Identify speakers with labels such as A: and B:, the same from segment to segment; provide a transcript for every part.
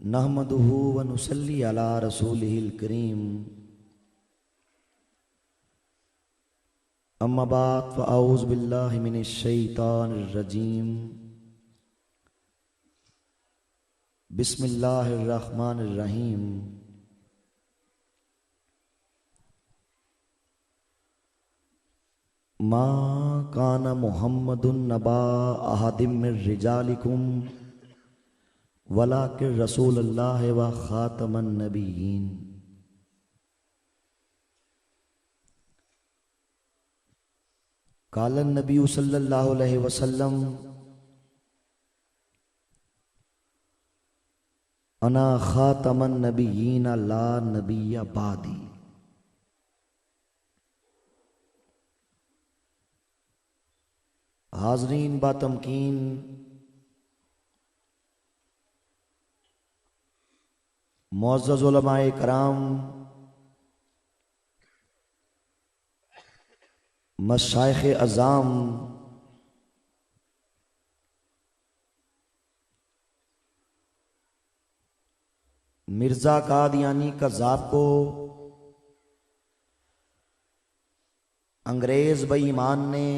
A: नहमदुहु व नुसल्ली अला रसूलिहिल करीम। अम्मा बाद फ़अऊज़ु बिल्लाहि मिनश शैतानिर रजीम। बिस्मिल्लाहिर रहमानिर रहीम। मा काना मुहम्मदुन नबा अहदिम मिर रिजालिकुम वलाकिन रसूलुल्लाह व खातमन नबिय्यीन। कालन नबी सल्लल्लाहु अलैहि वसल्लम अना खातमन नबिय्यीन ला नबिय्य बादी। हाज़रीन बातमकीन, मुअज़्ज़ज़ उलमाए कराम, मशाइख़ अज़ाम, मिर्ज़ा कादियानी कज़्ज़ाब को अंग्रेज़ बेईमान ने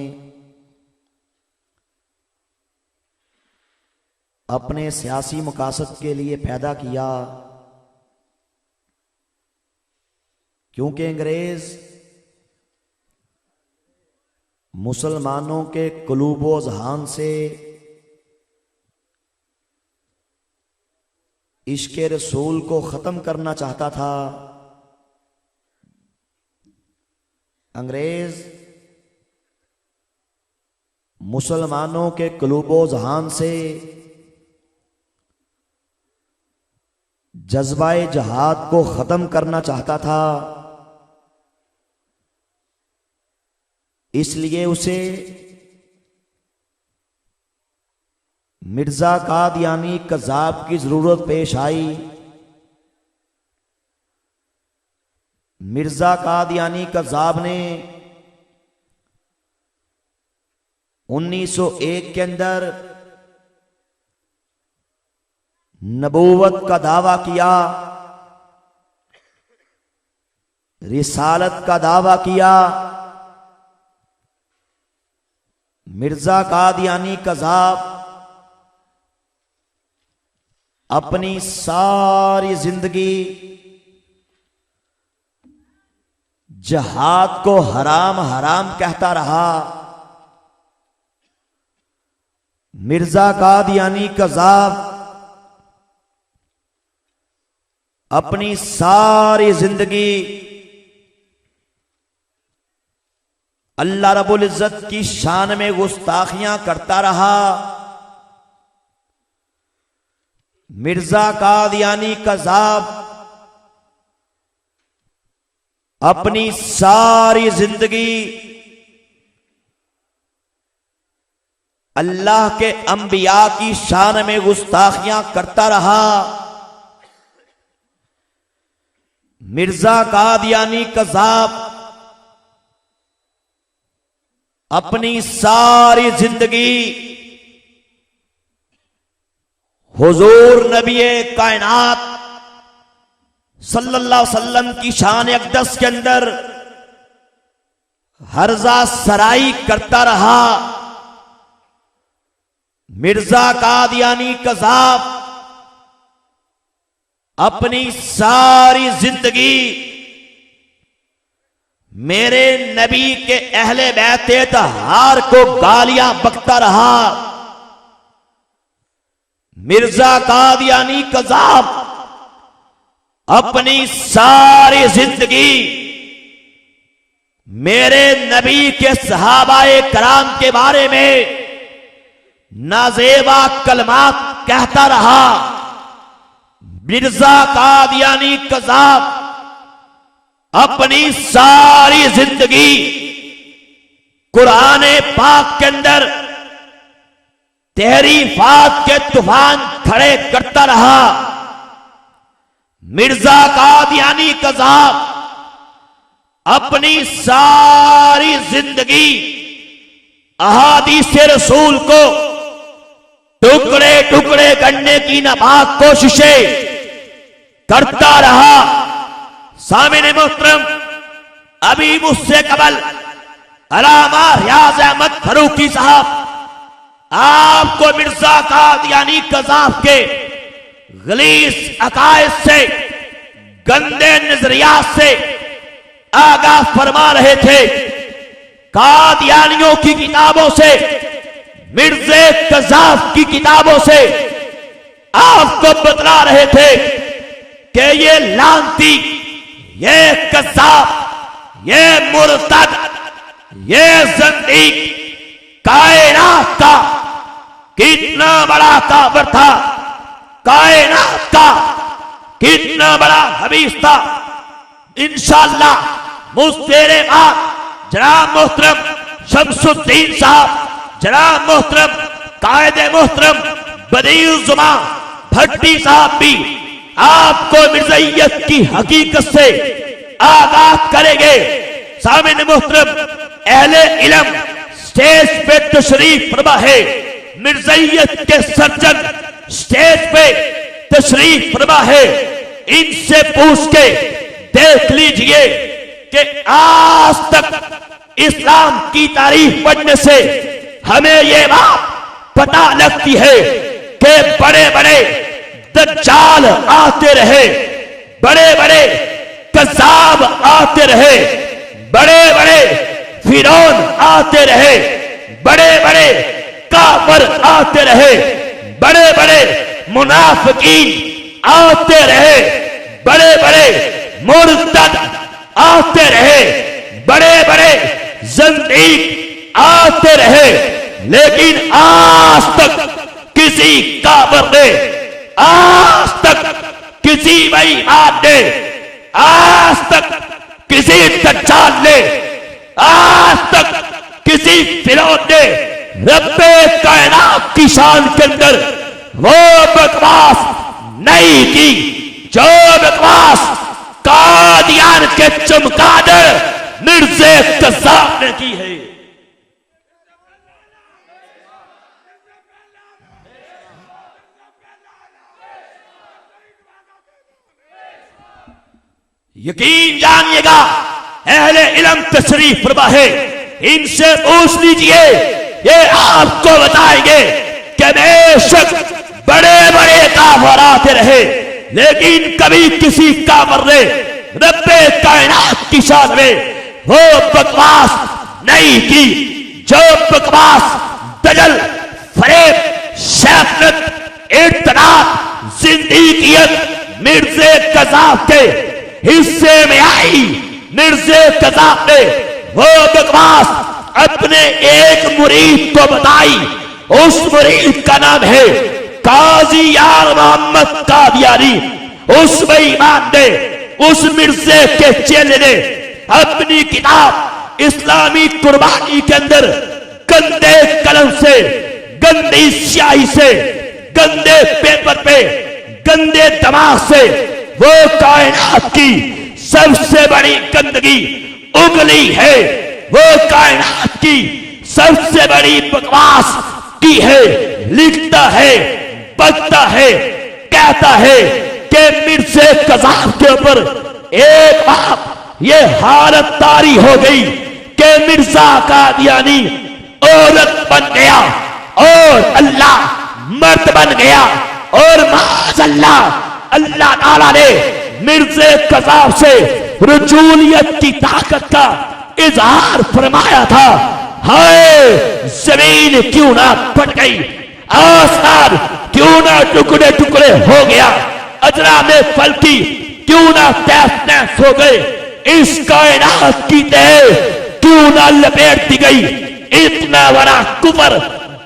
A: अपने सियासी मकासद के लिए पैदा किया, क्योंकि अंग्रेज मुसलमानों के कुलूबो ज़हान से इश्क़े रसूल को ख़त्म करना चाहता था। अंग्रेज मुसलमानों के कुलूबो ज़हान से जज्बाए जहाद को ख़त्म करना चाहता था, इसलिए उसे मिर्ज़ा कादियानी कज़्ज़ाब की ज़रूरत पेश आई। मिर्ज़ा कादियानी कज़्ज़ाब ने 1901 के अंदर नबूवत का दावा किया, रिसालत का दावा किया। मिर्ज़ा कादियानी कज़्ज़ाब अपनी सारी जिंदगी जहाद को हराम हराम कहता रहा। मिर्ज़ा कादियानी कज़्ज़ाब अपनी सारी जिंदगी अल्लाह रब्बुल इज़्ज़त की शान में गुस्ताखियां करता रहा। मिर्ज़ा कादियानी कज़्ज़ाब अपनी सारी जिंदगी अल्लाह के अंबिया की शान में गुस्ताखियां करता रहा। मिर्ज़ा कादियानी कज़्ज़ाब अपनी सारी जिंदगी हुजूर नबी कायनात सल्लल्लाहु अलैहि वसल्लम की शान अक़दस के अंदर हर्जा सराई करता रहा। मिर्ज़ा कादियानी कज़्ज़ाब अपनी सारी जिंदगी मेरे नबी के अहले बैते तहार को गालियां बकता रहा। मिर्ज़ा कादियानी कज़्ज़ाब अपनी सारी जिंदगी मेरे नबी के सहाबाए कराम के बारे में नाज़ेबा कलमात कहता रहा। मिर्ज़ा कादियानी कज़्ज़ाब अपनी सारी जिंदगी कुरान पाक के अंदर तहरीफात के तूफान खड़े करता रहा। मिर्ज़ा कादियानी कज़्ज़ाब अपनी सारी जिंदगी अहादीस रसूल को टुकड़े टुकड़े करने की नापाक कोशिशें करता रहा। सामने मोहतरम, अभी मुझसे कबल अल्लामा रियाज अहमद फरूकी साहब आपको मिर्जा कादियानी कज़ाफ के गलीस अकायद से, गंदे नजरियात से आगाह फरमा रहे थे। कादियानियों की किताबों से, मिर्जे कज़ाफ की किताबों से आपको बतला रहे थे कि ये लानती, ये कज़ाफ, ये मुर्तद, ये ज़ंदीक कायनात का कितना बड़ा काफिर था, कायनात का कितना बड़ा हबीस था। इंशाअल्लाह मुझसे बाद जनाब मोहतरम शमसुद्दीन साहब, जनाब मोहतरम कायदे मोहतरम बदीउल ज़ुबान भट्टी साहब भी आपको मिर्ज़ाइयत की हकीकत से आगाह करेंगे। सामने मोहतरम अहले इल्म स्टेज पे तशरीफ फरमा है, मिर्ज़ाइयत के सर्जन स्टेज पे तशरीफ फरमा है। इनसे पूछ के देख लीजिए कि आज तक इस्लाम की तारीफ पढ़ने से हमें ये बात पता लगती है कि बड़े बड़े दज्जाल आते रहे, बड़े बड़े कज़्ज़ाब आते रहे, बड़े बड़े फिरौन आते रहे, बड़े बड़े काफिर आते रहे, बड़े बड़े मुनाफिकीन आते रहे, बड़े बड़े मुर्तद आते रहे, बड़े बड़े ज़ंदीक आते रहे, लेकिन आज तक किसी काफिर ने, आज तक किसी बेईमान ने, आज तक किसी दज्जाल ने, आज तक किसी फिरौन ने रब्बे कायनात की शान के अंदर वो बकवास नहीं की जो बकवास कादियान के चमगादड़ मिर्ज़े कज़्ज़ाफ ने की है। यकीन जानिएगा, अहले इल्म तशरीफ फरमा है, इनसे पूछ लीजिए, ये आपको बताएंगे कि बेशक बड़े बड़े काफिर आते रहे, लेकिन कभी किसी काफिर ने रब्बे कायनात की शान में वो बकवास नहीं की जो बकवास दजल, फरेब, शैतानत, इर्तिदाद, जिंदगियत मिर्ज़े कज़ाफ के हिस्से में आई। मिर्ज़े कज़ाफ ने वो बकवास अपने एक मुरीद को बताई, उस मुरीद का नाम है काजी यार मोहम्मद कादियानी। उस बेईमान ने, उस मिर्ज़े के चेले ने अपनी किताब इस्लामी कुर्बानी के अंदर गंदे कलम से, गंदी स्याही से, गंदे पेपर पे, गंदे दिमाग से वो कायनात की सबसे बड़ी गंदगी उगली है, वो कायनात की सबसे बड़ी बकवास की है। लिखता है, पढ़ता है, कहता है कि मिर्ज़े कज़ाफ के ऊपर एक बार ये हालत तारी हो गई कि मिर्ज़ा कादियानी औरत बन गया और अल्लाह मर्द बन गया, और माज़अल्लाह अल्लाह ताला ने मिर्ज़े कज़ाफ से रजूलियत की ताकत का इजहार फरमाया था। हाय जमीन क्यों ना फट गई, आसमान क्यों ना टुकड़े टुकड़े हो गया, अजरा में फलकी क्यों ना तहस नहस हो गए, इस कायनात की तह क्यों ना लपेट दी गई। इतना बड़ा कुफर,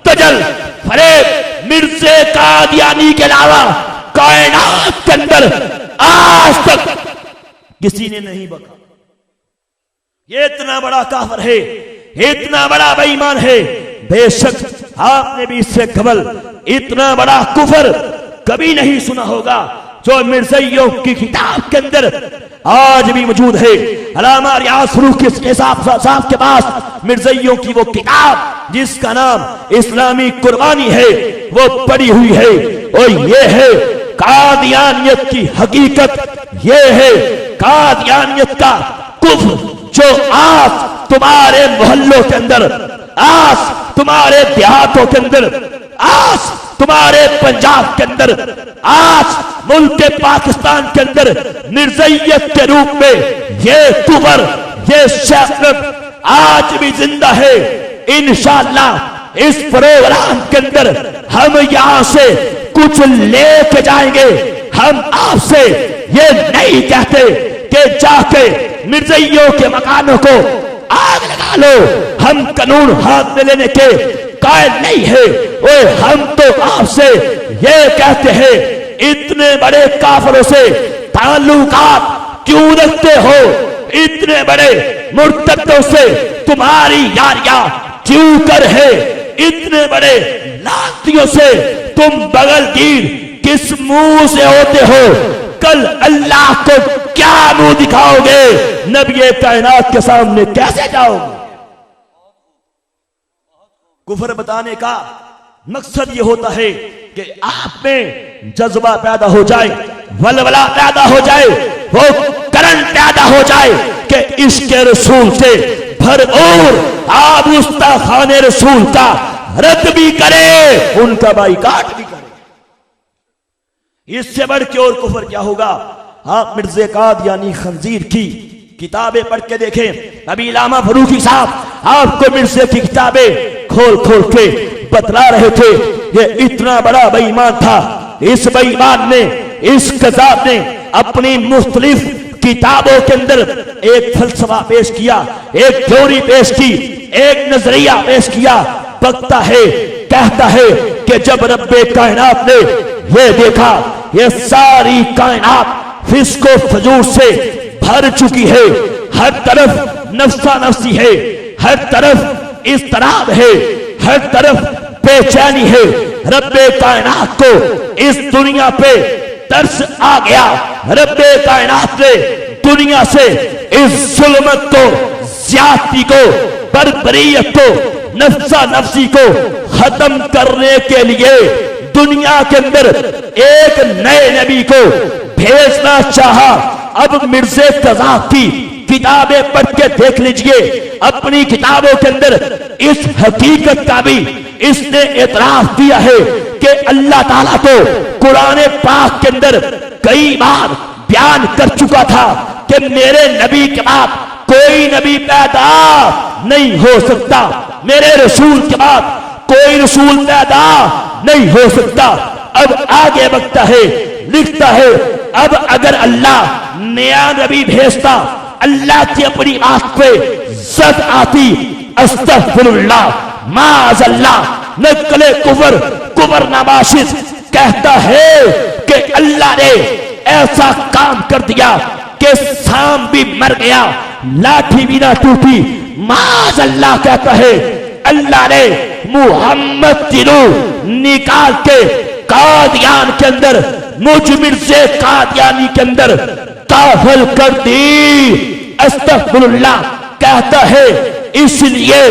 A: दजल, फरेब मिर्ज़े कादियानी के अलावा कायनात के अंदर आज तक किसी ने नहीं बका। ये इतना बड़ा काफिर है, इतना बड़ा बेईमान है। बेशक आपने भी इससे कबल इतना बड़ा कुफर कभी नहीं सुना होगा जो मिर्ज़ाइयों की किताब के अंदर आज भी मौजूद है। अल्लामा रियाज फरूकी साहब के पास मिर्ज़ाइयों की वो किताब जिसका नाम इस्लामी कुर्बानी है वो पड़ी हुई है। और ये है कादियानियत की हकीकत, ये है कादियानियत का कुफ्र जो आज तुम्हारे मोहल्लों के अंदर, आज तुम्हारे देहातों के अंदर, आज तुम्हारे पंजाब के अंदर, आज मुल्क पाकिस्तान के अंदर निर्दयियत के रूप में ये कुफर, ये शैतानियत आज भी जिंदा है। इंशाअल्लाह इस प्रोग्राम के अंदर हम यहां से कुछ लेके जाएंगे। हम आपसे ये नहीं कहते कि जाके मिर्जइयों के मकानों को आग लगा लो, हम कानून हाथ में लेने के कायल नहीं है। और हम तो आपसे ये कहते हैं, इतने बड़े काफिरों से ताल्लुकात क्यों रखते हो, इतने बड़े मुर्तदों से तुम्हारी यारियां क्यों कर है, इतने बड़े लातियों से तुम बगलगीर किस मुंह से होते हो, कल अल्लाह को क्या मुंह दिखाओगे, नबी कायनात के सामने कैसे जाओगे। कुफर बताने का मकसद ये होता है कि आप में जज्बा पैदा हो जाए, वलवला पैदा हो जाए, वो करंट पैदा हो जाए कि इश्क रसूल से भरपूर आप गुस्ताखाने रसूल का रद्द भी करे, उनका बाइकाट भी करे। इससे बढ़ के और कुफर क्या होगा। आप मिर्ज़ा कादियानी खंजीर की किताबें पढ़ के देखें। अभी इलामा फरूकी साहब आपको मिर्ज़े की किताबें खोल खोल के बतला रहे थे। ये इतना बड़ा बेईमान था, इस बेईमान ने, इस कज़ाब ने अपनी मुख्तलिफ किताबों के अंदर एक फलसफा पेश किया, एक थ्योरी पेश की, एक नजरिया पेश किया। बकता है, कहता है कि जब रब्बे कायनात ने ये देखा ये सारी कायनात फिस्को फजूर से भर चुकी है, हर तरफ नफ्सा नफ्सी है, हर तरफ इस्तराब है, हर तरफ बेचैनी है, रब्बे कायनात को इस दुनिया पे तरस आ गया। रब्बे कायनात ने दुनिया से इस जुल्मत को, ज्यादती को, बर्बरियत को, नफ्सा नफ्सी को खत्म करने के लिए दुनिया के अंदर एक नए नबी को भेजना चाहा। अब मिर्ज़े कज़ाब की किताबें पढ़ के देख लीजिए, अपनी किताबों के अंदर इस हकीकत का भी इसने एतराफ किया है कि अल्लाह ताला तो कुरान पाक के अंदर कई बार बयान कर चुका था कि मेरे नबी के बाद कोई नबी पैदा नहीं हो सकता, मेरे रसूल के बाद कोई रसूल पैदा नहीं हो सकता। अब आगे बढ़ता है, लिखता है, अब अगर अल्लाह नया नबी भेजता, अल्लाह की अपनी बात पे जद आती, अस्तगफिरुल्लाह माअज़ल्लाह, नकले कुफर, कुफर नबाशिस कहता है कि अल्लाह ने ऐसा काम कर दिया कि सांप भी मर गया, लाठी भी ना टूटी। माअज़ल्लाह कहता है अल्लाह ने मुहम्मद की रूह निकाल के कादियान के अंदर, मुझ मिर्ज़े कादियानी के अंदर दाखिल कर दी। अस्तगफिरुल्लाह कहता है इसलिए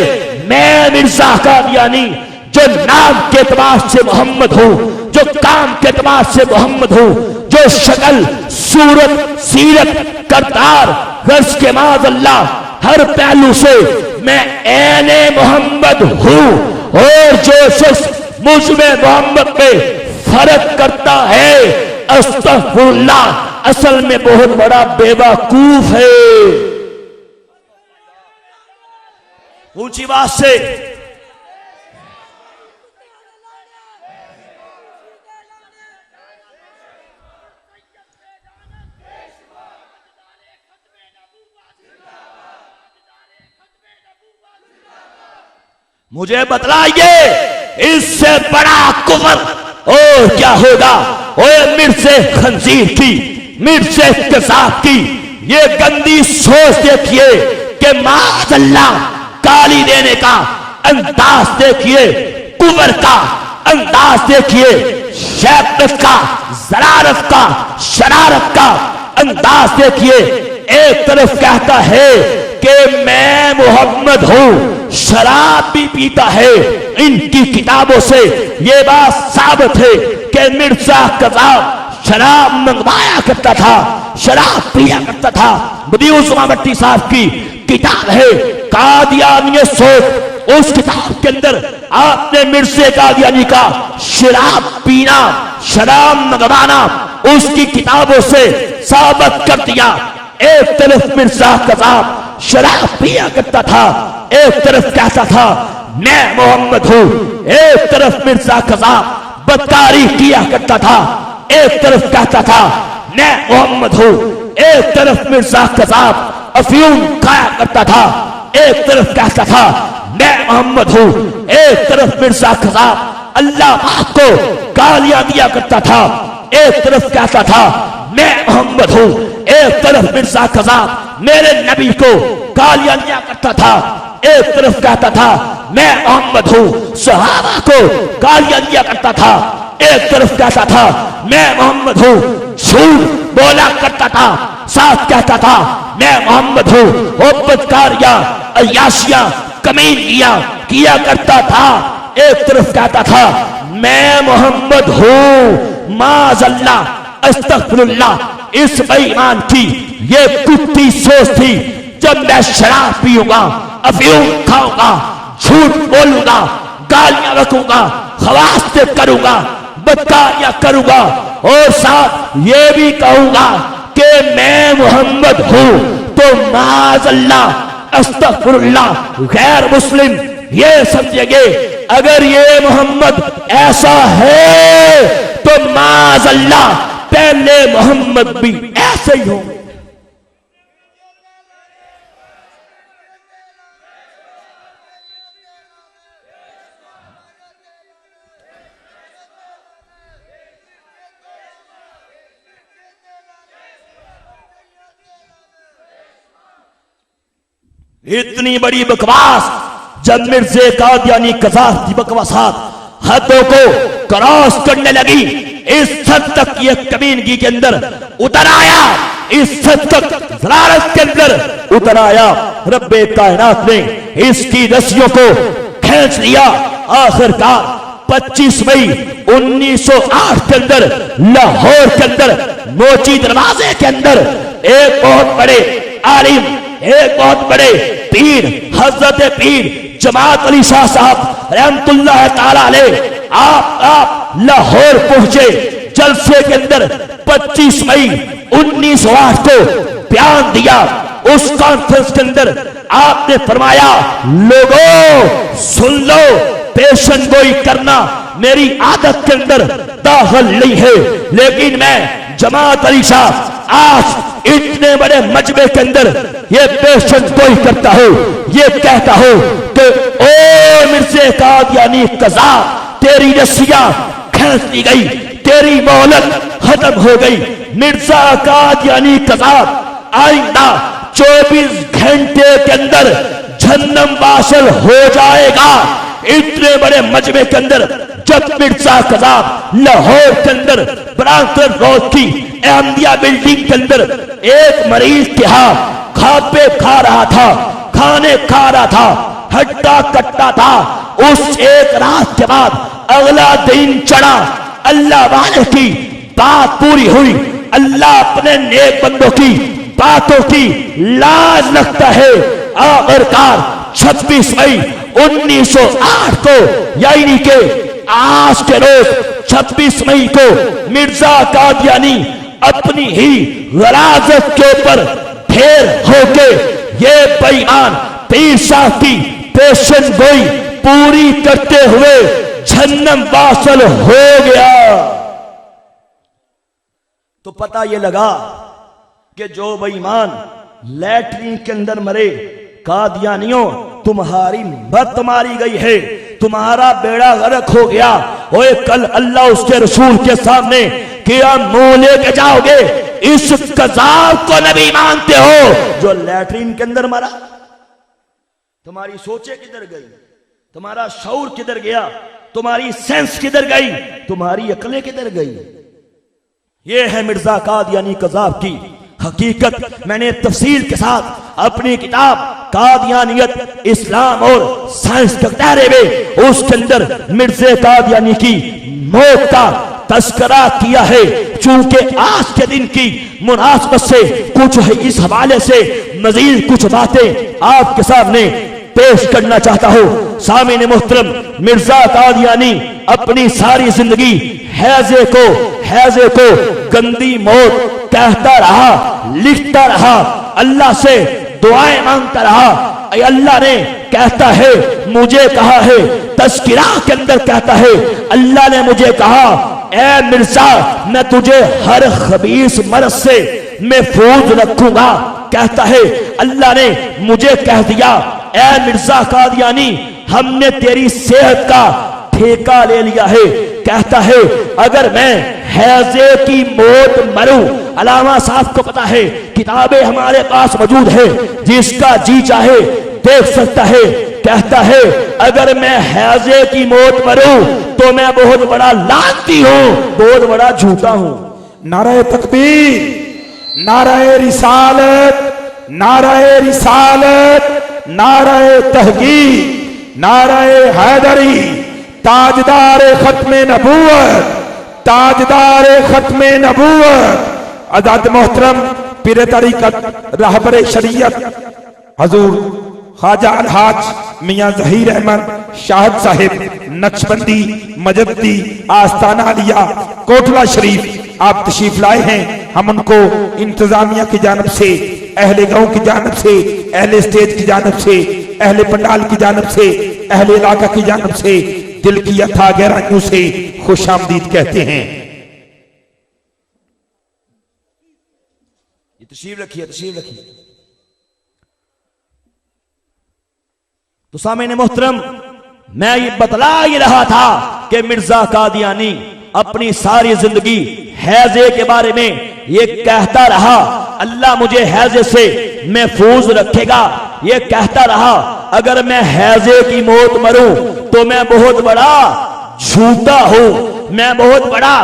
A: मैं मिर्ज़ा कादियानी जो नाम के एतबार से मोहम्मद हूं, जो काम के एतबार से मोहम्मद हूं, जो शक्ल, सूरत, सीरत, करतार, गर्ज के माज़अल्लाह हर पहलू से मैं ऐने मोहम्मद हूं। और जो शख्स मुझ में मोहम्मद में फर्क करता है, अस्तगफिरुल्लाह, असल में बहुत बड़ा बेवकूफ है। ऊंची बात से मुझे बतलाइए इससे बड़ा कुफर और क्या होगा। और मिर्ज़े खंजीर की, मिर्ज़े कज़ाब की ये गंदी सोच देखिए कि माअज़ल्लाह गाली देने का अंदाज देखिए, कुफर का अंदाज देखिए, शैतान का, ज़रारत का, शरारत का अंदाज देखिए। एक तरफ कहता है कि मैं मोहम्मद हूं, शराब भी पीता है। इनकी किताबों से ये बात साबित है कि मिर्जा कज़ाब शराब मंगवाया करता था, शराब पिया करता था। बदिउज़्ज़मा भट्टी साहब की किताब है कादियानियत सोच, उस किताब के अंदर आपने मिर्ज़े कादियानी का शराब पीना, शराब मंगवाना उसकी किताबों से साबित कर दिया। एक तरफ मिर्जा कज़ाब शराब पिया करता था, एक तरफ कहता था मैं मोहम्मद हूं, एक तरफ मिर्जा कज़ाब बदकारी किया करता था, एक तरफ कहता था मैं मोहम्मद हूं, एक तरफ मिर्जा कज़ाब अफीम खाया करता था, एक तरफ कहता था मैं मोहम्मद हूं, एक तरफ मिर्जा कज़ाब अल्लाह पाक को गालियां दिया करता था, एक तरफ कहता था मैं मोहम्मद हूं, एक तरफ मिर्जा कज़ाब मेरे नबी को गालियां दिया करता था, एक तरफ कहता था मैं मोहम्मद हूं, सहाबा को गालियां दिया करता था, एक तरफ कहता था मैं मोहम्मद हूं, झूठ बोला करता था, साथ कहता था मैं मोहम्मद हूं, बदकारियां अय्याशियां कमीनियां किया करता था, एक तरफ कहता था मैं मोहम्मद हूं, माज़अल्लाह अस्तग़फिरुल्लाह। इस बेईमान की ये कुत्ती सोच थी, जब मैं शराब पीऊंगा, अफीम खाऊंगा, झूठ बोलूंगा, गालियां रखूंगा, खवास्ते करूंगा, बदकारियां करूंगा और साथ ये भी कहूंगा कि मैं मोहम्मद हूं, तो माज़अल्लाह अस्तग़फिरुल्लाह गैर मुस्लिम ये समझेंगे अगर ये मोहम्मद ऐसा है तो माज़अल्लाह पहले मोहम्मद भी ऐसे ही होंगे। इतनी बड़ी बकवास जब मिर्ज़े कादियानी कज़ाब की बकवासात हदों को क्रॉस करने लगी, इस हद तक ये कमीनगी के अंदर उतर आया, इस हद तक ज़लालत के अंदर उतर आया, रब्बे कायनात ने इसकी रस्सियों को खींच लिया। आखिरकार 25 मई 1908 के अंदर लाहौर के अंदर मोची दरवाजे के अंदर एक बहुत बड़े आलिम, एक बहुत बड़े पीर हजरत पीर जमात अली शाह साहब रहमतुल्लाह ताला अलैह आप लाहौर पहुंचे। जलसे के अंदर 25 मई 1908 को बयान दिया। उस कॉन्फ्रेंस के अंदर आपने फरमाया लोगों सुन लो, पेशन गोई करना मेरी आदत के अंदर दाखिल नहीं है, लेकिन मैं जमात अली शाह आज इतने बड़े मजमे के अंदर ये पेशन गोई करता हूं, ये कहता हूं कि ओ मिर्ज़े कादियानी कज़ाब तेरी रस्सियां खींच ली गई, तेरी मोहलत खत्म हो गई। मिर्जा कादियानी कज़ाब आइंदा 24 घंटे के अंदर जहन्नम वासिल हो जाएगा। इतने बड़े मजमे के अंदर जब मिर्जा कज़ाब लाहौर के अंदर ब्रांकन रोड की अहमदिया बिल्डिंग के अंदर एक मरीज के यहाँ खापे खा रहा था, खाने खा रहा था, हट्टा कट्टा था। उस एक रात के बाद अगला दिन चढ़ा, अल्लाह वाले की बात पूरी हुई। अल्लाह अपने नेक बंदों की बातों की लाज रखता है। आखिरकार 26 मई 1908 को यानी के आज के रोज 26 मई को मिर्जा कादियानी अपनी ही गराजत के ऊपर ढेर होके ये बेईमान पीर साहब की पेशन गोई पूरी करते हुए जहन्नम वासिल हो गया। तो पता ये लगा कि जो बेईमान लैट्रिन के अंदर मरे, कादियानियों तुम्हारी मत मारी गई है, तुम्हारा बेड़ा गर्क हो गया। ओए कल अल्लाह उसके रसूल के सामने क्या मुंह लेके जाओगे? इस कज़ाब को नबी मानते हो जो लैट्रिन के अंदर मरा? तुम्हारी सोचे किधर गई? तुम्हारा शऊर किधर गया? तुम्हारी सेंस किधर गई? तुम्हारी अकलें किधर गई? ये है मिर्जा कादियानी कज़ाब की हकीकत। मैंने तफसील के साथ अपनी किताब कादियानियत इस्लाम और साइंस के दायरे में उसके अंदर मिर्ज़े कादियानी की मौत का तस्करा किया है। चूंकि आज के दिन की मुनासबत से कुछ है, इस हवाले से मजीद कुछ बातें आपके सामने पेश करना चाहता हूं। सामीन मोहतरम, मिर्जा कादियानी अपनी सारी जिंदगी हैजे को गंदी मौत कहता रहा, लिखता रहा, अल्लाह से दुआएं मांगता रहा। अल्लाह ने कहता है, मुझे कहा है, तस्किरा के अंदर कहता है, अल्लाह ने मुझे कहा, ए मिर्जा मैं तुझे हर खबीस मर्ज से महफूज रखूंगा। कहता है, अल्लाह ने मुझे कह दिया, ए मिर्जा कादियानी हमने तेरी सेहत का ठेका ले लिया है। कहता है, अगर मैं हैजे की मौत मरूं, अलामा साहब को पता है, किताबें हमारे पास मौजूद है, जिसका जी चाहे देख सकता है। कहता है, अगर मैं हैजे की मौत मरूं तो मैं बहुत बड़ा लानती हूं, बहुत बड़ा झूठा हूं।
B: नारे तकबीर, नारे रिसालत, नारे रिसालत, नारे तहकीक, नारे हैदरी, ताजदार खत्मे नबूवत, ताजदार खत्मे नबूवत। आजाद मोहतरम पीर तरीकत रहबर शरीयत हजूर ख्वाजा अलहाज मियां जहीर अहमद शाहद साहिब नक्शबंदी मजद्दी आस्ताना लिया कोटला शरीफ आप तशरीफ लाए हैं। हम उनको इंतजामिया की जानब से, अहले गांव की जानब से, अहले स्टेज की जानब से, अहले पंडाल की जानब से, अहले इलाका की जानब से दिल की अथाह गहराइयों से खुशामदीद कहते हैं।
A: तशरीफ रखिए, तशरीफ रखिए। तो सामने मोहतरम, मैं ये बतला ही रहा था कि मिर्जा कादियानी अपनी सारी जिंदगी हैजे के बारे में ये कहता रहा, अल्लाह मुझे हैजे से महफूज रखेगा। ये कहता रहा, अगर मैं हैजे की मौत मरूं तो मैं बहुत बड़ा झूठा हूं, मैं बहुत बड़ा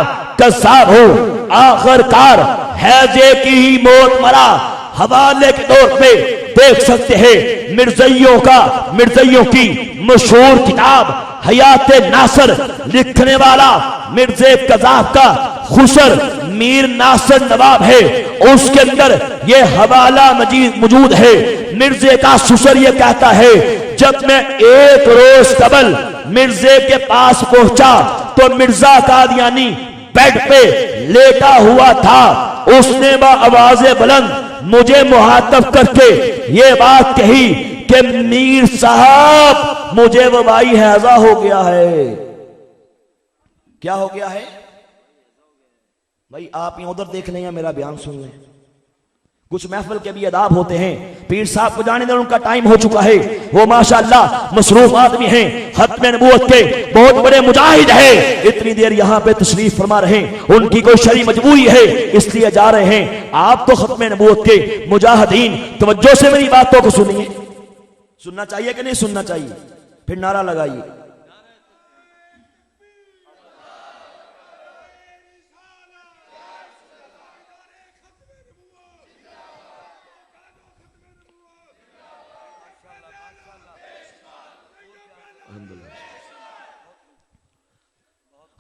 A: कज़्ज़ाब हूं। आखिरकार हैजे की ही मौत मरा। हवाले के तौर पे देख सकते हैं मिर्ज़इयों की मशहूर किताब हयात नासर लिखने वाला मिर्जे कज़ाब का खुसर मीर नासर नवाब है, उसके अंदर ये हवाला मौजूद है। मिर्जे का खुसर ये कहता है, जब मैं एक रोज कबल मिर्जे के पास पहुंचा तो मिर्जा कादियानी बेड पे लेटा हुआ था। उसने आवाज़े बुलंद मुझे मुहातब करके ये बात कही कि मीर साहब मुझे वबाई हैजा हो गया है। क्या हो गया है भाई? आप यहां उधर देख लें या मेरा बयान सुन लें। कुछ महफिल के भी अदाब होते हैं। पीर साहब को जाने दें, उनका टाइम हो चुका है। वो माशाअल्लाह मसरूफ आदमी हैं, खत्म नबूवत के बहुत बड़े मुजाहिद हैं। इतनी देर यहाँ पे तशरीफ फरमा रहे हैं, उनकी कोई शरई मजबूरी है इसलिए जा रहे हैं। आप तो खत्म नबूवत के मुजाहिदीन, तवज्जो से मेरी बातों को सुनिए। सुनना चाहिए कि नहीं सुनना चाहिए? फिर नारा लगाइए।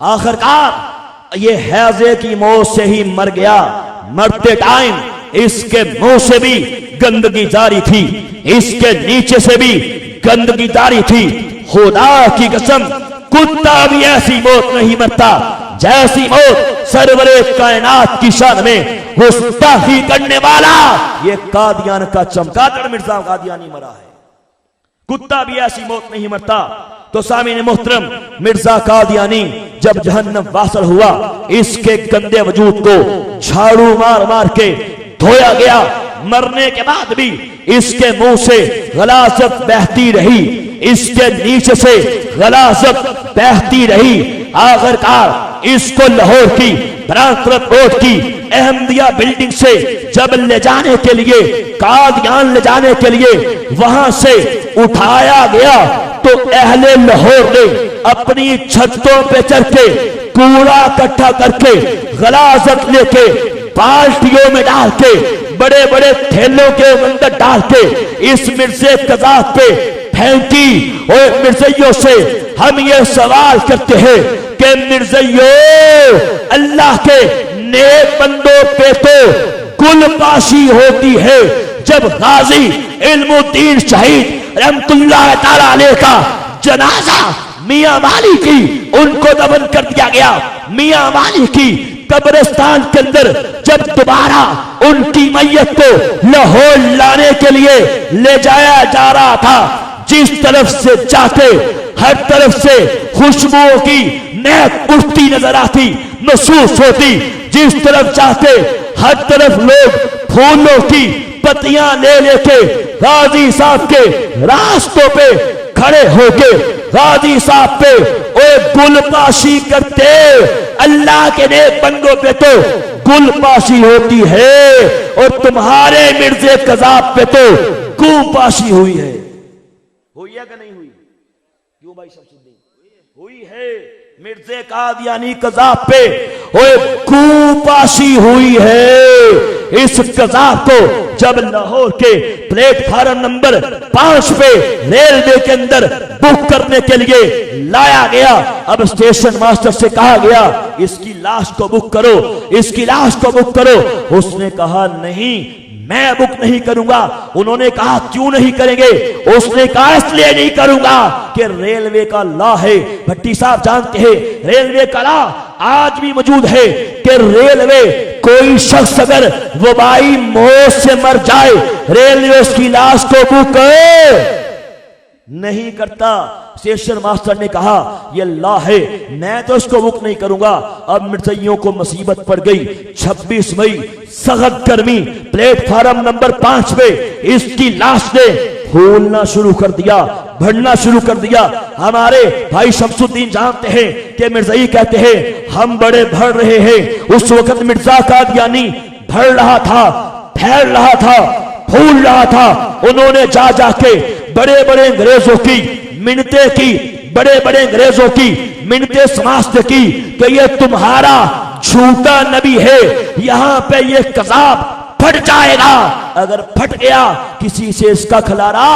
A: आखिरकार ये हैजे की मौत से ही मर गया। मरते टाइम इसके मुंह से भी गंदगी जारी थी, इसके नीचे से भी गंदगी जारी थी। खुदा की कसम, कुत्ता भी ऐसी मौत नहीं मरता जैसी मौत सरवरे कायनात की शान में गुस्ताखी करने वाला ये कादियान का चमगादड़ मिर्जा कादियानी मरा है। कुत्ता भी ऐसी मौत नहीं मरता। तो सामीन मोहतरम, मिर्जा कादियानी जब जहन्नम वासल हुआ, इसके गंदे वजूद को झाड़ू मार मार के धोया गया। मरने के बाद भी इसके मुंह से गलाजत बहती रही, इसके नीचे से गलाजत बहती रही। आखिरकार इसको लाहौर की बरातरत रोड की अहमदिया बिल्डिंग से जब ले जाने के लिए, कादियान ले जाने के लिए वहां से उठाया गया तो अहले लाहौर ने अपनी छतों पे चढ़ के कूड़ा इकट्ठा करके गलाजत लेके बाल्टियों में डाल के बड़े बड़े थैलों के अंदर डाल के इस मिर्जे कज़ाब पे फेंकी। और मिर्जियों से हम ये सवाल करते हैं, कि मिर्ज़इयो अल्लाह के नेक बंदों पे तो गुलपाशी होती है जब गाजी इल्मुद्दीन शहीद रहमतुल्लाह ताला अलैह का जनाजा मियां वाली की उनको दफन कर दिया गया। मियां वाली की कब्रिस्तान के अंदर जब दोबारा उनकी मैयत को लाहौर लाने के लिए ले जाया जा रहा था, जिस तरफ से जाते हर तरफ से खुशबुओं की महक उठती नजर आती, महसूस होती। जिस तरफ जाते हर तरफ लोग फूलों की पत्तियां ले लेके गाजी साहब के रास्तों पे खड़े होके गाजी साहब पे गुलपाशी करते। अल्लाह के नेक बंदों पे तो गुलपाशी होती है और तुम्हारे मिर्जे कजाब पे तो गुलपाशी हुई है। हुई है कि नहीं हुई? क्यों भाई शमसुद्दीन? हुई है। मिर्जे कादियानी कजाब पे गुलपाशी हुई है। इस कजाब को जब लाहौर के प्लेटफार्म नंबर 5 पे रेलवे के अंदर बुक करने के लिए लाया गया, अब स्टेशन मास्टर से कहा गया इसकी लाश को बुक करो, इसकी लाश को बुक करो। उसने कहा नहीं, मैं बुक नहीं करूंगा। उन्होंने कहा क्यों नहीं करेंगे? उसने कहा इसलिए नहीं करूंगा कि रेलवे का लॉ है। भट्टी साहब जानते हैं रेलवे का लॉ आज भी मौजूद है कि रेलवे कोई शख्स अगर वबाई मौत से मर जाए, रेलवे उसकी लाश को बुक नहीं करता। स्टेशन मास्टर ने कहा यह लॉ है, मैं तो इसको बुक नहीं करूंगा। अब मिर्जइयों को मुसीबत पड़ गई। 26 मई सख्त गर्मी, प्लेटफार्म नंबर 5 पे इसकी लाश ने फूलना शुरू कर दिया, बढ़ना शुरू कर दिया। हमारे भाई शमसुद्दीन जानते हैं कि मिर्जई कहते हैं हम बड़े बढ़ रहे हैं। उस वक्त मिर्जा कादियानी बढ़ रहा था, फैल रहा था, फूल रहा था। उन्होंने जा जाके बड़े बड़े अंग्रेजों की मिन्नतें की, बड़े बड़े अंग्रेजों की मिन्नतें समाप्त की कि ये तुम्हारा झूठा नबी है, यहां पे ये कजाब फट जाएगा। अगर फट गया किसी से इसका खलारा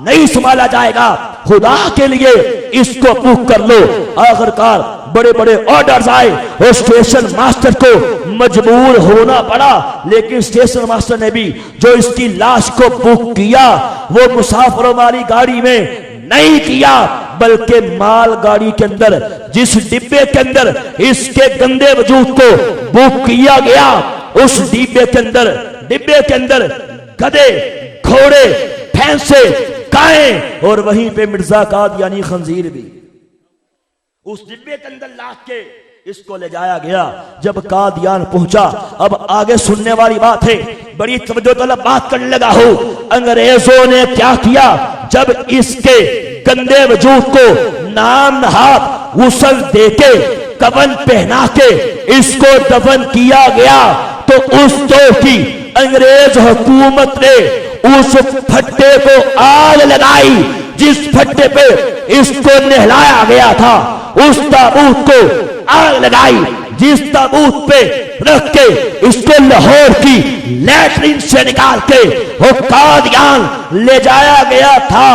A: नहीं संभाला जाएगा। खुदा के लिए इसको बुक कर लो। आखिरकार बड़े बड़े ऑर्डर्स आए और स्टेशन मास्टर को मजबूर होना पड़ा। लेकिन स्टेशन मास्टर ने भी जो इसकी लाश को बुक किया वो मुसाफिरों वाली गाड़ी में नहीं किया, बल्कि माल गाड़ी के अंदर जिस डिब्बे के अंदर इसके गंदे वजूद को बुक किया गया, उस डिब्बे के अंदर गधे, घोड़े, भैंसे, गायें और वहीं पे मिर्जा कादियानी खंजीर भी उस डिब्बे के अंदर लाद के इसको ले जाया गया। जब कादियान पहुंचा, अब आगे सुनने वाली बात है, बड़ी तवज्जो तलब बात करने लगा हो। अंग्रेजों ने क्या किया? जब इसके गंदे वजूद को नाम नहाद गुस्ल देके कफन पहना के इसको दफन किया गया, तो उस दौर की अंग्रेज हुकूमत ने उस फट्टे को आग लगाई जिस फट्टे पे इसको नहलाया गया था। उस ताबूत को आग लगाई जिस ताबूत पे रख के इसको लाहौर की लैट्रिन से निकाल के वो कादियान ले जाया गया था।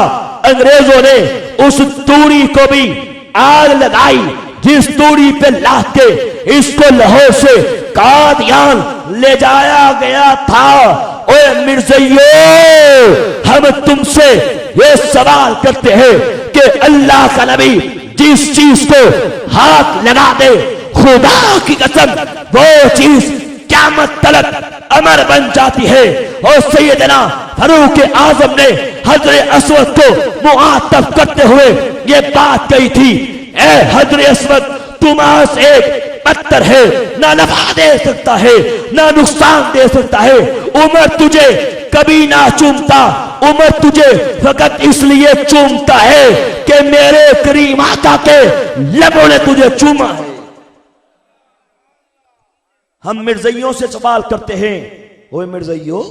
A: अंग्रेजों ने उस तूड़ी को भी आग लगाई जिस तूड़ी पे लाद के इसको लाहौर से कादियान ले जाया गया था। ओए मिर्ज़इयो, हम तुमसे ये सवाल करते हैं कि अल्लाह का नबी जिस चीज को हाथ लगा दे, खुदा की कसम वो चीज क़यामत तक अमर बन जाती है। और सैयदना फारूक आजम ने हजरत अस्वद को मुआतब करते हुए ये बात कही थी, ए हजरत अस्वद, तुम आज एक पत्थर है, ना नफा दे सकता है ना नुकसान दे सकता है। उमर तुझे कभी ना चूमता, उमर तुझे फकत इसलिए चूमता है कि मेरे करीम आका के लबों ने तुझे चूमा है। हम मिर्ज़इयों से सवाल करते हैं, ओए मिर्ज़इयो,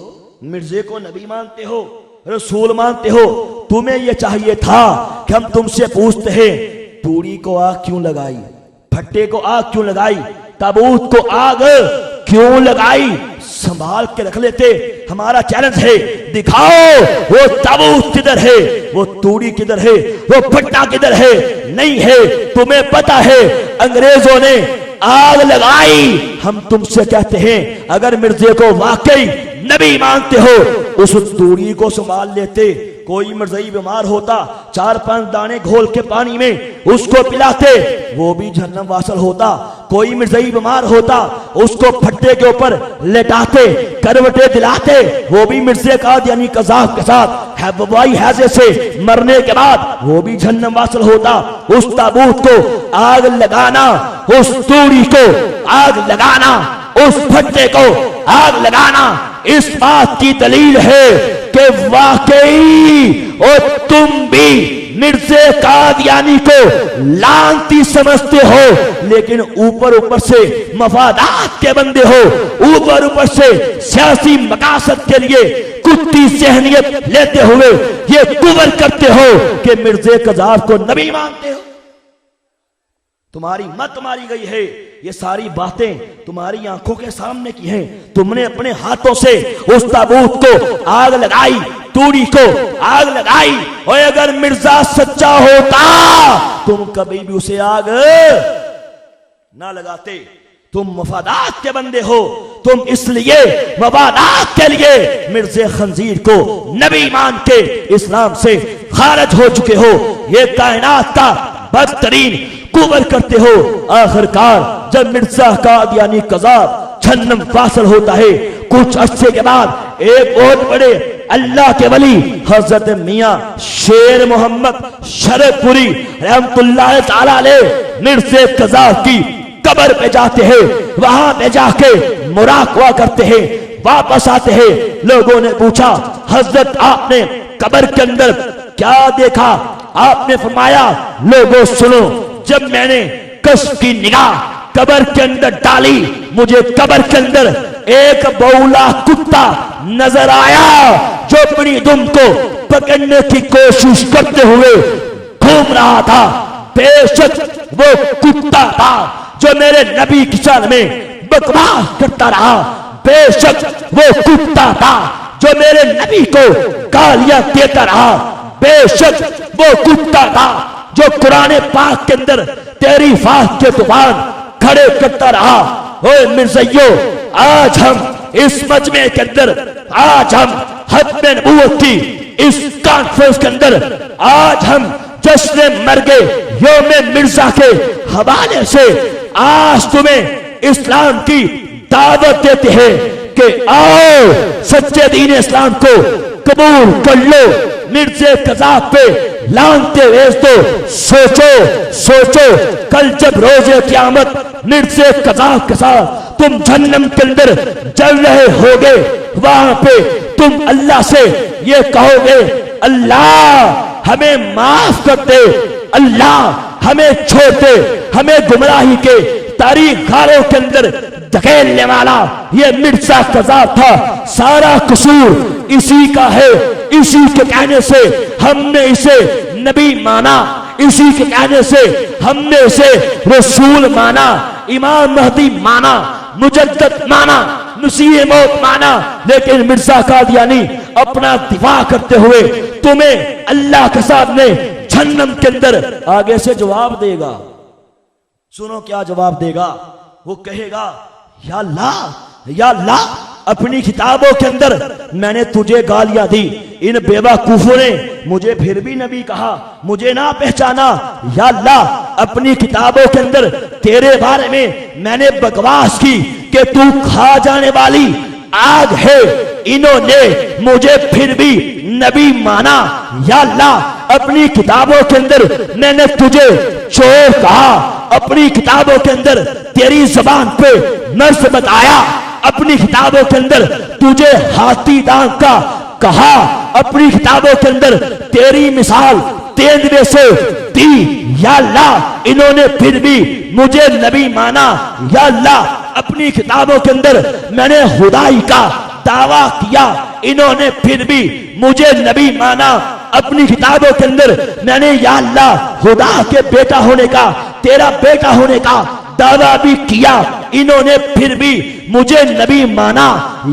A: मिर्जे को नबी मानते हो, रसूल मानते हो, तुम्हें यह चाहिए था कि हम तुमसे पूछते हैं तूड़ी को आग क्यों लगाई, भट्टे को आग क्यों लगाई, ताबूत को आग क्यों लगाई? संभाल के रख लेते। हमारा चैलेंज है, दिखाओ वो ताबूत किधर है, वो तूड़ी किधर है, वो फट्टा किधर है। नहीं है, तुम्हें पता है अंग्रेजों ने आग लगाई। हम तुमसे कहते हैं अगर मिर्जे को वाकई नबी मानते हो उस तूड़ी को संभाल लेते। कोई मिर्जई बीमार होता, 4-5 दाने घोल के पानी में उसको पिलाते, वो भी जहन्नम वासल होता। कोई मिर्जई बीमार होता, उसको फट्टे के ऊपर लेटाते, करवटे दिलाते, वो भी मिर्जे का यानी कज़ाब के साथ वबाई हैजे से मरने के बाद वो भी जहन्नम वासल होता। उस ताबूत को आग लगाना, उस तूड़ी को आग लगाना, उस फट्टे को आग लगाना इस बात की दलील है कि वाकई और तुम भी मिर्जे कादियानी को लानती समझते हो, लेकिन ऊपर ऊपर से मफादात के बंदे हो, ऊपर ऊपर से सियासी मकासद के लिए कुत्ती सहनियत लेते हुए ये कुवर करते हो कि मिर्जे कज़ाब को नबी मानते हो। तुम्हारी मत मारी गई है, ये सारी बातें तुम्हारी आंखों के सामने की हैं। तुमने अपने हाथों से उस ताबूत को आग लगाई, तूड़ी को आग लगाई। और अगर मिर्जा सच्चा होता तुम कभी भी उसे आग ना लगाते। तुम मफादात के बंदे हो, तुम इसलिए मफादात के लिए मिर्जे खंजीर को नबी मान के इस्लाम से खारिज हो चुके हो। ये कायनात का बदतरीन कुवर करते हो। आखिरकार जब मिर्जा कादियानी कज़ाब जहन्नम वासल होता है, कुछ अरसे के बाद एक बहुत बड़े अल्लाह के वली हजरत मियां शेर मोहम्मद शरफपुरी रहमतुल्लाह ताला अलैह मिर्जे कज़ाब की कब्र पे जाते हैं। वहां पे जाके मुराकबा करते हैं, वापस आते हैं। लोगों ने पूछा हजरत आपने कब्र के अंदर क्या देखा? आपने फरमाया लोगों सुनो, जब मैंने कश्फ की निगाह कब्र के अंदर डाली, मुझे कब्र के अंदर एक बौला कुत्ता नजर आया जो अपनी दुम को पकड़ने की कोशिश करते हुए घूम रहा था। बेशक वो कुत्ता था जो मेरे नबी की शान में बकवास करता रहा। बेशक वो कुत्ता था जो मेरे नबी को गालियां देता रहा। बेशक वो कुत्ता था जो कुरान पाक के अंदर तेरी फात के तूफान खड़े करता रहा। ओए मिर्ज़इयो, आज हम इस मजमे के अंदर, आज हम खत्म नबूवत की इस कॉन्फ्रेंस के अंदर, आज हम जश्न मरगे यौम मिर्जा के हवाले से आज तुम्हें इस्लाम की दावत देते हैं कि आओ सच्चे दीन इस्लाम को कबूल कर लो। मिर्जे कज़ाब पे लानते भेज दो। सोचो सोचो, कल जब रोजे क़यामत मिर्जे कज़ाब के साथ तुम जहन्नम के अंदर जल रहे होगे, वहां पे तुम अल्लाह से ये कहोगे अल्लाह हमें माफ कर दे, अल्लाह हमें छोड़ दे, हमें गुमराही के तारीख गारों के अंदर धकेलने वाला ये मिर्जा कज़ाब था। सारा कसूर इसी का है। इसी के कहने से हमने इसे नबी माना, इसी के कहने से हमने इसे रसूल माना, इमाम महदी माना, मुजद्दद माना, मुसीह मौत माना। लेकिन मिर्जा कादियानी अपना दिफा करते हुए तुम्हें अल्लाह के सामने जहन्नम के अंदर आगे से जवाब देगा। सुनो क्या जवाब देगा। वो कहेगा या अल्लाह, या अल्लाह, अपनी किताबों के अंदर मैंने तुझे गालियां दी, इन बेवकूफों ने मुझे फिर भी नबी कहा, मुझे ना पहचाना। या अल्लाह, अपनी किताबों के अंदर तेरे बारे में मैंने बकवास की कि तू खा जाने वाली आग है, इन्होंने मुझे फिर भी नबी माना। या अल्लाह, अपनी किताबों के अंदर मैंने तुझे चोर कहा, अपनी किताबों के अंदर तेरी जुबान पे नर्स बताया, अपनी किताबों के अंदर तुझे हाथी दांत का कहा, अपनी किताबों के अंदर तेरी मिसाल तेंदुए से दी। या अल्लाह, इन्होंने फिर भी मुझे नबी माना। या अल्लाह, अपनी किताबों के अंदर मैंने खुदाई का दावा किया, इन्होंने फिर भी मुझे नबी माना। अपनी किताबों के अंदर मैंने या अल्लाह खुदा के बेटा होने का, तेरा बेटा होने का दावा भी किया, इन्होंने फिर भी मुझे नबी माना।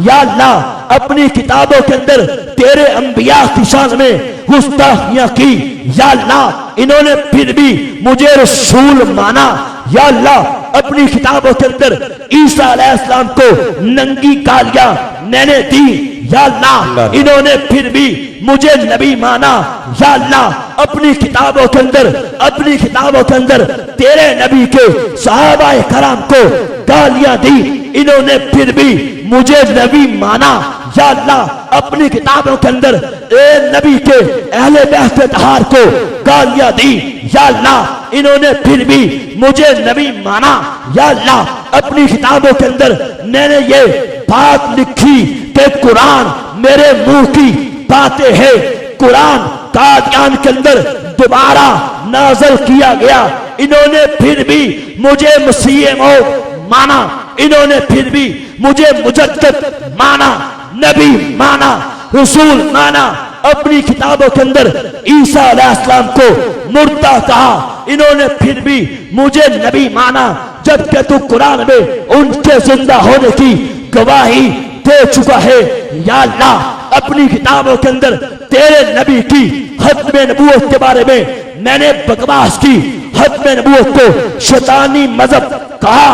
A: या अल्लाह, अपनी किताबों के अंदर तेरे अंबिया की शान में गुस्ताखियां की। या अल्लाह, इन्होंने फिर भी मुझे रसूल माना। या अल्लाह, अपनी किताबों के अंदर ईसा अलैहिस्सलाम को नंगी गालियां मैंने दी। या अल्लाह, इन्होंने फिर भी मुझे नबी माना। या अल्लाह, अपनी किताबों के अंदर तेरे नबी के सहाबाए कराम को गालियां दी, इन्होंने फिर भी मुझे नबी माना। या अल्लाह, अपनी किताबों के अंदर ए नबी के अहले बैत तहार को गालियां दी। या अल्लाह, इन्होंने फिर भी मुझे नबी माना। या अल्लाह, अपनी किताबों के अंदर मैंने ये बात लिखी कि कुरान मेरे मुंह की बातें हैं। कुरान कादियान के अंदर दोबारा नाज़िल किया गया, इन्होंने फिर भी मुझे मसीह मौद माना। इन्होंने फिर भी मुझे मुजद्दिद माना, नबी माना, रसूल माना। अपनी किताबों के अंदर ईसा अलैहिस्सलाम को मुर्दा कहा, इन्होंने फिर भी मुझे नबी माना, जबकि तू कुरान में उनके जिंदा होने की गवाही दे चुका है। या अल्लाह, अपनी किताबों के अंदर तेरे नबी की खत्म नबूवत के बारे में मैंने बकवास की, खत्म नबूवत को शैतानी मजहब कहा।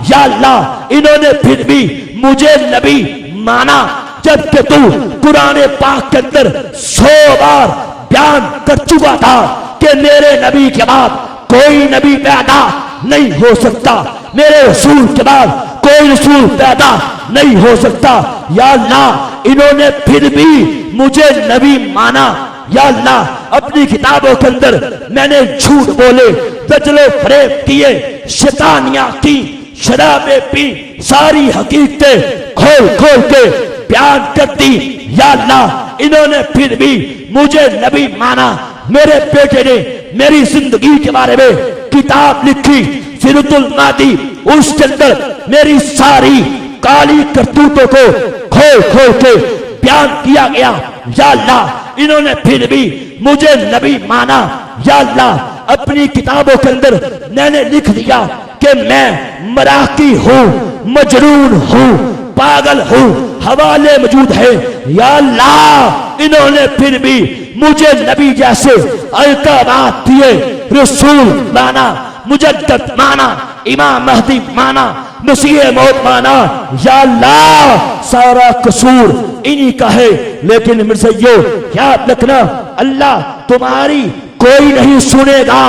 A: या अल्लाह, इन्होंने फिर भी मुझे नबी माना, जबकि तू कुरान पाक के अंदर 100 बार बयान कर चुका था कि मेरे नबी के बाद कोई नबी पैदा नहीं हो सकता, मेरे रसूल के बाद कोई रसूल पैदा नहीं हो सकता। या अल्लाह, इन्होंने फिर भी मुझे नबी माना। या अल्लाह, अपनी किताबों के अंदर मैंने झूठ बोले, दजले फरेब किए, शैतानियां की, शराबें पी, सारी हकीकतें खोल खोल के बयान कर दी। या अल्लाह, इन्होंने फिर भी मुझे नबी माना। मेरे बेटे ने मेरी जिंदगी के बारे में किताब लिखी सीरतुल मादी, उसके अंदर मेरी सारी काली करतूतों को खोल खोल के बयान किया गया। या अल्लाह, इन्होंने फिर भी मुझे नबी माना। या अल्लाह, अपनी किताबों के अंदर मैंने लिख दिया कि मैं मराकी हूँ, मजनून हूँ, पागल हूँ, हवाले मौजूद है। या अल्लाह, इन्होंने फिर भी मुझे नबी जैसे अलकाबात दिए, रसूल माना, मुजद्दिद माना, इमाम महदी माना, मसीह मौत माना। या अल्लाह, सारा कसूर इन्हीं का है। लेकिन मिर्ज़इयो, याद रखना, अल्लाह तुम्हारी कोई नहीं सुनेगा।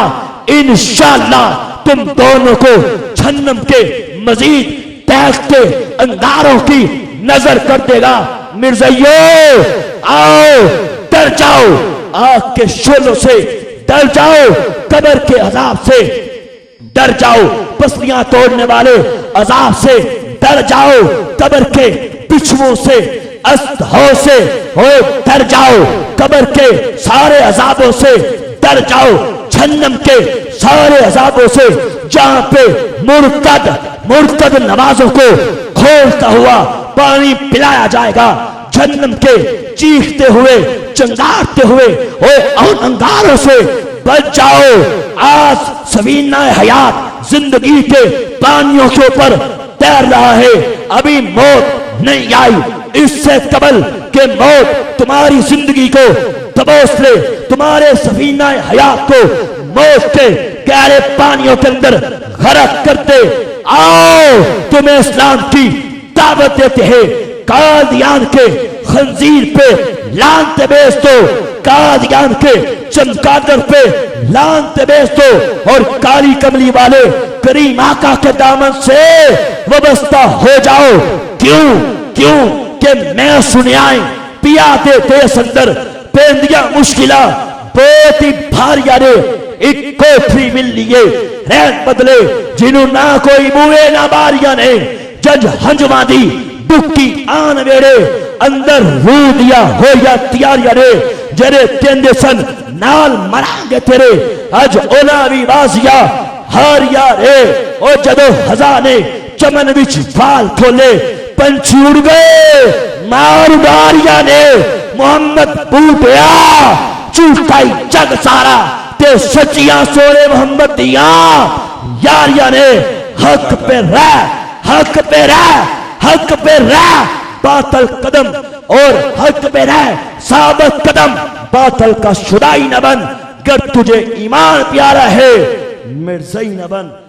A: इंशाअल्लाह तुम दोनों को जहन्नम के मजीद तहते अंगारों की नजर कर देगा। मिर्ज़इयो, आओ, डर जाओ, आग के शोलों से डर जाओ, कब्र के अजाब से डर जाओ, पसलियां तोड़ने वाले अजाब से डर जाओ, कब्र के बिच्छुओं से, अस्तहों से हो डर जाओ, कब्र के सारे अजाबों से डर जाओ, जहन्नम के सारे अजाबों से, जहां पे मुर्तद नमाजों को खोलता हुआ पानी पिलाया जाएगा, जहन्नम के चीखते हुए, चिंगारते हुए और अंगारों से बच जाओ। आज सफीना हयात जिंदगी के पानियों के ऊपर तैर रहा है, अभी मौत नहीं आई। इससे कबल के मौत तुम्हारी जिंदगी को दबोच ले, तुम्हारे सफीना हयात को मौत के गहरे पानियों के अंदर गरक करते। आओ, तुम्हें इस्लाम की दावत देते हैं। कादियान के खंजीर पे लानते बेच दो, कादियान के चमगादड़ पे लानते बेच दो, और काली कमली वाले करीम आका के दामन से वाबस्ता हो जाओ। क्यों? क्यों कि मैं सुनियाई पिया दे देश अंदर पेंदिया मुश्किला बहुत ही भारिया रे एक कोठरी मिल लिए रहन बदले, जिन्हों ना कोई मुए ना बारिया ने जज हंजमा दी दुखी आन वेड़े अंदर रू दिया हो या तियारिया रे, जरे तेंदे सन नाल मरांगे तेरे अज ओला भी बाजिया हारिया रे। ओ जदो हजाने चमन विच फाल खोले पंछी उड़ गए, मार डारिया ने मोहम्मद बूटिया चूकाई जग सारा ते सचिया सोरे मोहम्मद दिया। यारिया ने हक पे रह, हक पे रह, हक पे रह, बातल कदम और हक पे रह, साबित कदम, बातल का शुदाई न बन। अगर तुझे ईमान प्यारा है मिर्जाई न बन।